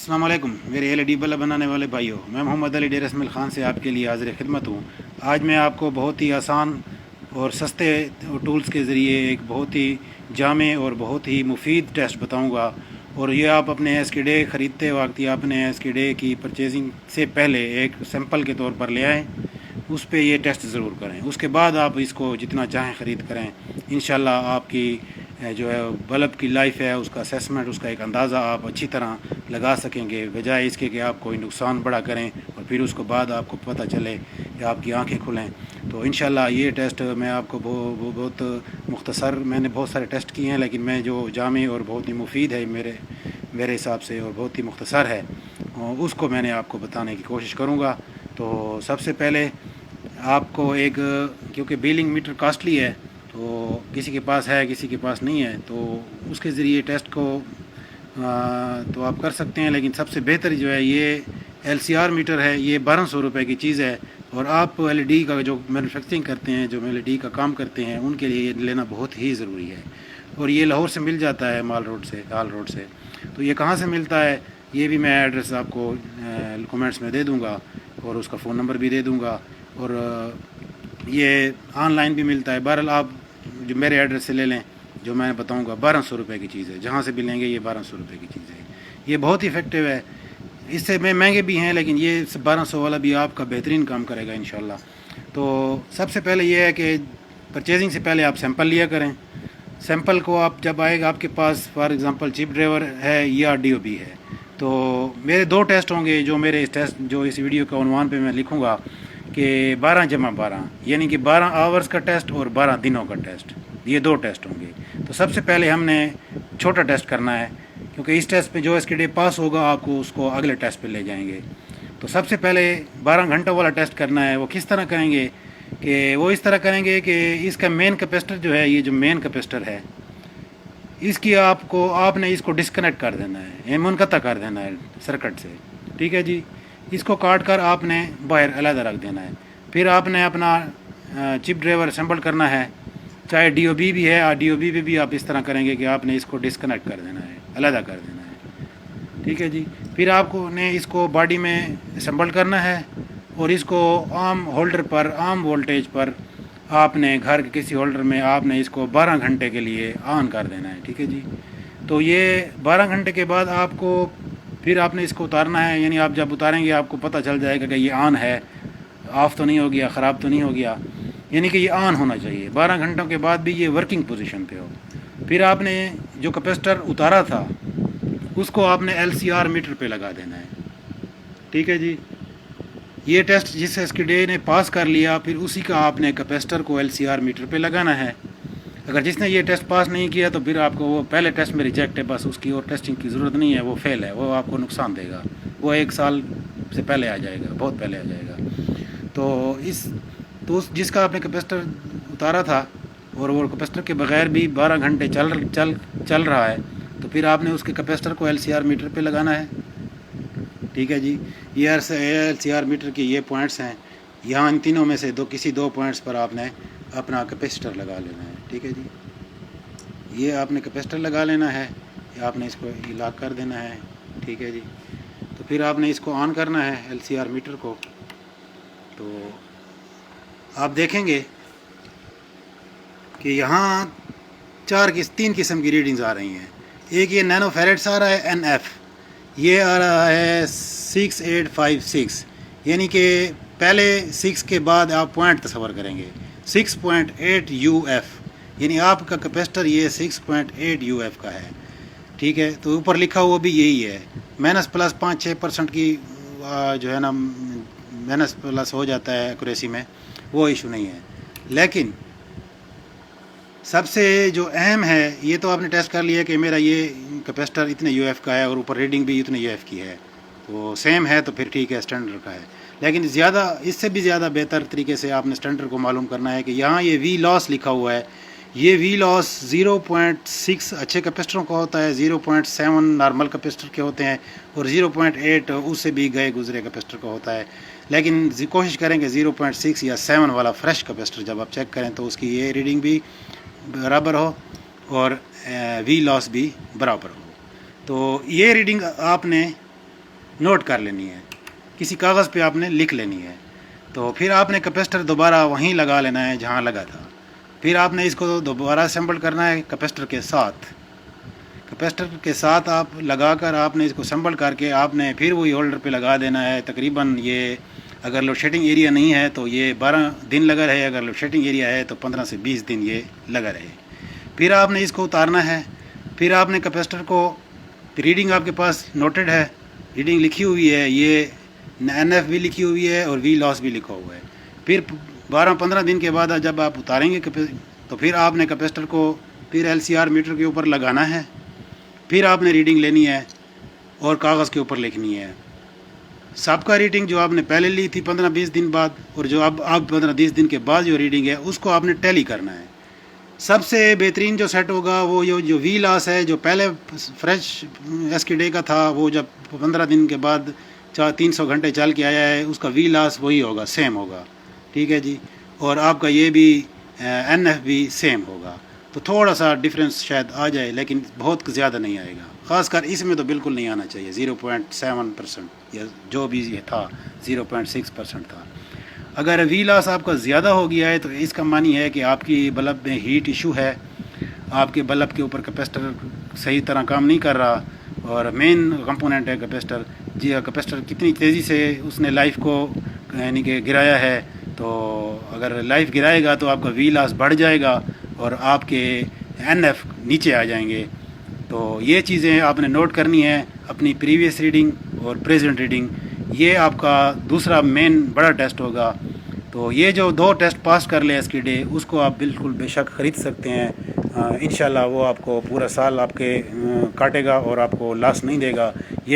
अस्सलाम वालेकुम मेरे एलईडी बल्ब बनाने वाले भाइयों, मैं मोहम्मद अली डेर इसमाइल ख़ान से आपके लिए हाज़िर खिदमत हूँ। आज मैं आपको बहुत ही आसान और सस्ते टूल्स के ज़रिए एक बहुत ही जामे और बहुत ही मुफीद टेस्ट बताऊँगा। और ये आप अपने एसकेडे ख़रीदते वक्त या अपने एसकेडे की परचेजिंग से पहले एक सैंपल के तौर पर ले आएँ, उस पे ये टेस्ट ज़रूर करें। उसके बाद आप इसको जितना चाहें ख़रीद करें। इंशाल्लाह आपकी जो है बल्ब की लाइफ है, उसका असेसमेंट, उसका एक अंदाज़ा आप अच्छी तरह लगा सकेंगे, बजाय इसके कि आप कोई नुकसान बड़ा करें और फिर उसको बाद आपको पता चले कि आपकी आंखें खुलें। तो इंशाल्लाह ये टेस्ट मैं आपको बहुत मुख्तसर, मैंने बहुत सारे टेस्ट किए हैं, लेकिन मैं जो जामे और बहुत ही मुफीद है मेरे हिसाब से और बहुत ही मुख्तसर है, उसको मैंने आपको बताने की कोशिश करूँगा। तो सबसे पहले आपको एक, क्योंकि बिलिंग मीटर कॉस्टली है, तो किसी के पास है किसी के पास नहीं है, तो उसके ज़रिए टेस्ट को तो आप कर सकते हैं। लेकिन सबसे बेहतर जो है ये एलसीआर मीटर है। ये 1200 रुपये की चीज़ है, और आप एलईडी का जो मैन्युफैक्चरिंग करते हैं, जो एलईडी का काम करते हैं, उनके लिए ये लेना बहुत ही ज़रूरी है। और ये लाहौर से मिल जाता है, हाल रोड से। तो ये कहाँ से मिलता है, ये भी मैं एड्रेस आपको कमेंट्स में दे दूँगा और उसका फ़ोन नंबर भी दे दूँगा। और ये ऑनलाइन भी मिलता है। बहरहाल आप जो मेरे एड्रेस से ले लें, जो मैं बताऊंगा, 1200 रुपये की चीज़ है। जहाँ से भी लेंगे ये 1200 रुपये की चीज़ है। ये बहुत ही इफ़ेक्टिव है। इससे में महंगे भी हैं, लेकिन ये 1200 वाला भी आपका बेहतरीन काम करेगा इंशाल्लाह। तो सबसे पहले ये है कि परचेजिंग से पहले आप सैंपल लिया करें। सैंपल को आप जब आएगा आपके पास, फॉर एग्ज़ाम्पल चिप ड्राइवर है या डीओबी है, तो मेरे दो टेस्ट होंगे जो मेरे इस वीडियो के उन्वान पे मैं लिखूँगा कि 12 यानी कि 12 आवर्स का टेस्ट और 12 दिनों का टेस्ट, ये दो टेस्ट होंगे। तो सबसे पहले हमने छोटा टेस्ट करना है, क्योंकि इस टेस्ट पे जो एसकेडे पास होगा आपको उसको अगले टेस्ट पे ले जाएंगे। तो सबसे पहले 12 घंटों वाला टेस्ट करना है। वो किस तरह करेंगे कि वो इस तरह करेंगे कि इसका मेन कैपेसिटर जो है, ये जो मेन कैपेसिटर है, इसकी आपने इसको डिस्कनेक्ट कर देना है, मुनक़ता कर देना है सर्किट से। ठीक है जी। इसको काट कर आपने बाहर अलग रख देना है। फिर आपने अपना चिप ड्राइवर असेंबल करना है, चाहे डीओबी भी है, डीओबी पे भी आप इस तरह करेंगे कि आपने इसको डिस्कनेक्ट कर देना है, अलग कर देना है। ठीक है जी। फिर आपको ने इसको बॉडी में असेंबल करना है, और इसको आम होल्डर पर, आम वोल्टेज पर आपने घर के किसी होल्डर में आपने इसको 12 घंटे के लिए ऑन कर देना है। ठीक है जी। तो ये 12 घंटे के बाद आपको फिर आपने इसको उतारना है। यानी आप जब उतारेंगे आपको पता चल जाएगा कि ये ऑन है, ऑफ़ तो नहीं हो गया, ख़राब तो नहीं हो गया, यानी कि ये ऑन होना चाहिए। 12 घंटों के बाद भी ये वर्किंग पोजीशन पे हो। फिर आपने जो कैपेसिटर उतारा था उसको आपने एलसीआर मीटर पे लगा देना है। ठीक है जी। ये टेस्ट जिस एसकेडे ने पास कर लिया, फिर उसी का आपने कैपेसिटर को एलसीआर मीटर पे लगाना है। अगर जिसने ये टेस्ट पास नहीं किया तो फिर आपको वो पहले टेस्ट में रिजेक्ट है, बस उसकी और टेस्टिंग की ज़रूरत नहीं है, वो फेल है, वो आपको नुकसान देगा, वो 1 साल से पहले आ जाएगा, बहुत पहले आ जाएगा। तो जिसका आपने कैपेसिटर उतारा था और वो कैपेसिटर के बगैर भी 12 घंटे चल रहा है, तो फिर आपने उसके कैपेसिटर को एलसीआर मीटर पे लगाना है। ठीक है जी। ये एलसीआर मीटर के ये पॉइंट्स हैं। यहाँ इन तीनों में से किसी दो पॉइंट्स पर आपने अपना कैपेसिटर लगा लेना है। ठीक है जी। ये आपने कैपेसिटर लगा लेना है, आपने इसको लॉक कर देना है। ठीक है जी। तो फिर आपने इसको ऑन करना है एलसीआर मीटर को। तो आप देखेंगे कि यहाँ 3 किस्म की रीडिंग्स आ रही हैं। एक ये नैनो फेरेड्स आ रहा है NF, ये आ रहा है 6856, यानी कि पहले 6 के बाद आप पॉइंट तस्वर करेंगे 6.8 UF, यानी आपका कैपेसिटर ये 6.8 UF का है। ठीक है। तो ऊपर लिखा हुआ भी यही है। माइनस प्लस 5-6% की जो है ना, माइनस प्लस हो जाता है एक्यूरेसी में, वो इशू नहीं है। लेकिन सबसे जो अहम है, ये तो आपने टेस्ट कर लिया कि मेरा ये कैपेसिटर इतने UF का है और ऊपर रीडिंग भी इतने UF की है, तो सेम है, तो फिर ठीक है, स्टैंडर्ड का है। लेकिन इससे भी ज़्यादा बेहतर तरीके से आपने स्टैंडर्ड को मालूम करना है कि यहाँ ये V लॉस लिखा हुआ है। ये V लॉस 0.6 अच्छे कैपेसिटरों का होता है, 0.7 नॉर्मल कैपेसिटर के होते हैं, और 0.8 उससे भी गए गुजरे कैपेसिटर का होता है। लेकिन कोशिश करें कि 0.6 या 7 वाला फ्रेश कैपेसिटर जब आप चेक करें तो उसकी ये रीडिंग भी बराबर हो और V लॉस भी बराबर हो। तो ये रीडिंग आपने نوٹ کر لینی ہے، کسی کاغذ پہ آپ نے لکھ لینی ہے۔ تو پھر آپ نے کیپیسٹر دوبارہ وہیں لگا لینا ہے جہاں لگا تھا، پھر آپ نے اس کو دوبارہ اسمبل کرنا ہے کیپیسٹر کے ساتھ۔ کیپیسٹر کے ساتھ آپ لگا کر آپ نے اس کو اسمبل کر کے آپ نے پھر وہی ہولڈر پہ لگا دینا ہے۔ تقریباً یہ اگر لوڈ شیڈنگ ایریا نہیں ہے تو یہ 12 دن لگا رہے، اگر لوڈ شیڈنگ ایریا ہے تو 15 سے 20 دن یہ لگا رہے۔ پھر آپ نے اس کو اتارنا ہے، پھر آپ نے کیپیسٹر کو ریڈنگ آپ کے پاس نوٹڈ ہے، ریڈنگ لکھی ہوئی ہے، یہ این ایف بھی لکھی ہوئی ہے اور وی لاس بھی لکھا ہوا ہے۔ پھر 12-15 دن کے بعد جب آپ اتاریں گے تو پھر آپ نے کیپیسٹر کو پھر ایل سی آر میٹر کے اوپر لگانا ہے، پھر آپ نے ریڈنگ لینی ہے اور کاغذ کے اوپر لکھنی ہے۔ سابقہ ریڈنگ جو آپ نے پہلے لی تھی 15-20 دن بعد، اور جو اب 15-20 دن کے بعد جو ریڈنگ ہے اس کو آپ نے ٹیلی کرنا ہے۔ سب سے بہترین جو سیٹ ہوگا وہ جو وی لاس ہے، جو پہلے فریش ایس کے ڈے کا تھا، وہ جب 15 دن کے بعد 300 گھنٹے چل کے آیا ہے، اس کا وی لاس وہی ہوگا، سیم ہوگا، ٹھیک ہے جی۔ اور آپ کا یہ بھی این ایف بھی سیم ہوگا، تو تھوڑا سا ڈفرینس شاید آ جائے لیکن بہت زیادہ نہیں آئے گا، خاص کر اس میں تو بالکل نہیں آنا چاہیے، 0.7% یا جو بھی یہ تھا 0.6% تھا۔ اگر وی لاس آپ کا زیادہ ہو گیا ہے تو اس کا معنی ہے کہ آپ کی بلب میں ہیٹ ایشو ہے، آپ کے بلب کے اوپر کیپیسٹر صحیح طرح کام نہیں کر رہا، اور مین کمپوننٹ ہے کیپیسٹر جی۔ کیپیسٹر کتنی تیزی سے اس نے لائف کو یعنی کہ گرایا ہے، تو اگر لائف گرائے گا تو آپ کا وی لاس بڑھ جائے گا اور آپ کے این ایف نیچے آ جائیں گے۔ تو یہ چیزیں آپ نے نوٹ کرنی ہے، اپنی پریویس ریڈنگ اور پریزنٹ ریڈنگ، یہ آپ کا دوسرا مین بڑا ٹیسٹ ہوگا۔ تو یہ جو 2 ٹیسٹ پاس کر لے اس کے ڈے، اس کو آپ بالکل بے شک خرید سکتے ہیں، انشاءاللہ وہ آپ کو پورا سال آپ کے کاٹے گا اور آپ کو لاس نہیں دے گا۔ یہ